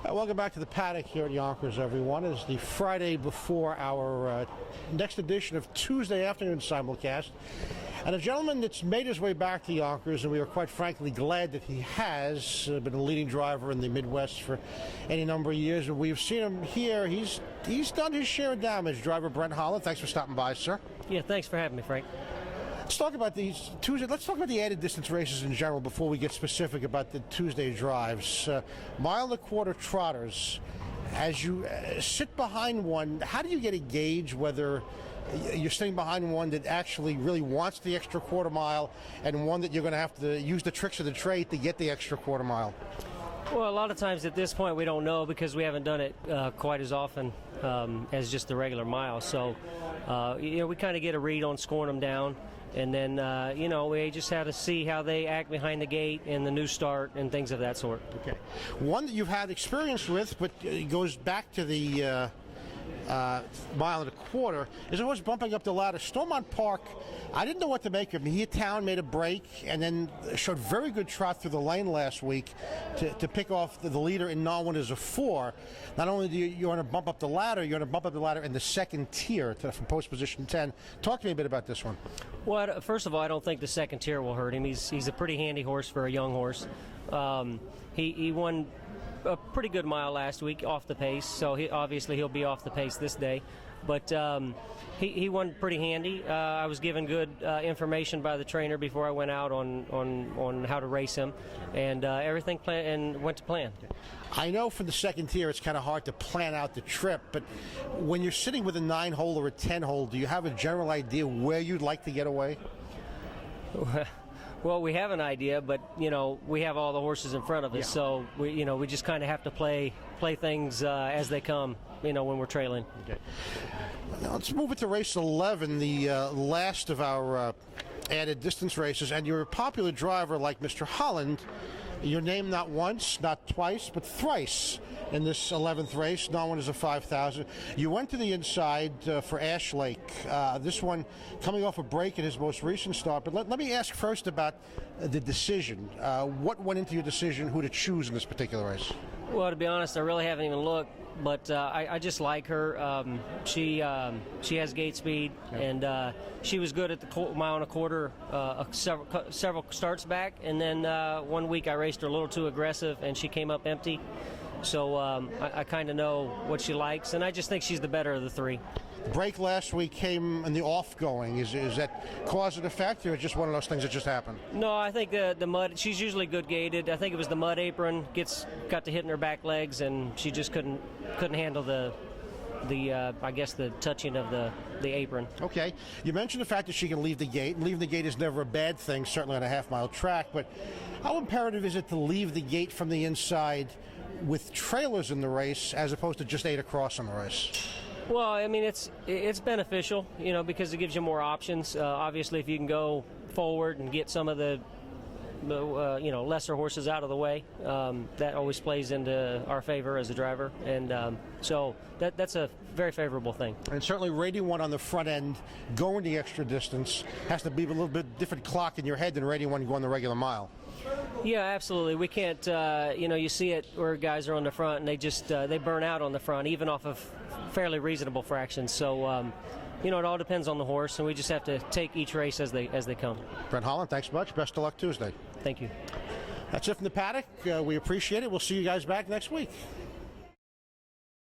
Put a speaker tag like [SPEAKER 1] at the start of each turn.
[SPEAKER 1] Welcome back to the paddock here at Yonkers, everyone. It's the Friday before our next edition of Tuesday afternoon simulcast. And a gentleman that's made his way back to Yonkers, and we are quite frankly glad that he has been a leading driver in the Midwest for any number of years. And we've seen him here. He's done his share of damage. Driver Brent Holland, thanks for stopping by, sir.
[SPEAKER 2] Yeah, thanks for having me, Frank.
[SPEAKER 1] Let's talk about these Tuesday. Let's talk about the added distance races in general before we get specific about the Tuesday drives. Mile and a quarter trotters. As you sit behind one, how do you get a gauge whether you're sitting behind one that actually really wants the extra quarter mile and one that you're going to have to use the tricks of the trade to get the extra quarter mile?
[SPEAKER 2] Well, a lot of times at this point we don't know because we haven't done it quite as often as just the regular mile. So, we kind of get a read on scoring them down. And then, we just have to see how they act behind the gate and the new start and things of that sort.
[SPEAKER 1] Okay. One that you've had experience with, but it goes back to the mile and a quarter, is always bumping up the ladder. Stormont Park, I didn't know what to make of him. He hit town, made a break, and then showed very good trot through the lane last week to pick off the leader in non-1 as a 4. Not only do you want to bump up the ladder, you're going to bump up the ladder in the second tier from post position 10. Talk to me a bit about this one.
[SPEAKER 2] Well, first of all, I don't think the second tier will hurt him. He's a pretty handy horse for a young horse. He won a pretty good mile last week off the pace, so he'll be off the pace this day. But he won pretty handy. I was given good information by the trainer before I went out on how to race him, and everything went to plan.
[SPEAKER 1] I know for the second tier it's kind of hard to plan out the trip, but when you're sitting with a 9-hole or a 10-hole, do you have a general idea where you'd like to get away?
[SPEAKER 2] Well, we have an idea, but we have all the horses in front of us, so we just kind of have to play things as they come, when we're trailing.
[SPEAKER 1] Okay. Now let's move it to race 11, the last of our added distance races, and you're a popular driver like Mr. Holland. You're named not once, not twice, but thrice in this 11th race. Non-1 is a 5,000. You went to the inside for Ash Lake. This one coming off a break in his most recent start. But let me ask first about the decision. What went into your decision who to choose in this particular race?
[SPEAKER 2] Well, to be honest, I really haven't even looked, but I just like her. She has gate speed, and she was good at the mile and a quarter several starts back. And then 1 week I raced her a little too aggressive, and she came up empty. So I kind of know what she likes, and I just think she's the better of the three.
[SPEAKER 1] The break last week came in the off-going. Is that cause and effect, or just one of those things that just happened?
[SPEAKER 2] No, I think the mud, she's usually good gated. I think it was the mud apron got to hitting her back legs, and she just couldn't handle the I guess the touching of the apron.
[SPEAKER 1] Okay. You mentioned the fact that she can leave the gate. Leaving the gate is never a bad thing, certainly on a half-mile track, but how imperative is it to leave the gate from the inside with trailers in the race as opposed to just 8 across in the race?
[SPEAKER 2] Well, I mean, it's beneficial, because it gives you more options. Obviously, if you can go forward and get some of the lesser horses out of the way, that always plays into our favor as a driver, and so that's a very favorable thing. And
[SPEAKER 1] certainly Rating 1 on the front end going the extra distance has to be a little bit different clock in your head than Rating 1 going the regular mile.
[SPEAKER 2] Yeah, absolutely. We can't, you see it where guys are on the front and they just they burn out on the front, even off of fairly reasonable fractions. So, it all depends on the horse, and we just have to take each race as they come.
[SPEAKER 1] Brent Holland, thanks much. Best of luck Tuesday.
[SPEAKER 2] Thank you.
[SPEAKER 1] That's it from the paddock. We appreciate it. We'll see you guys back next week.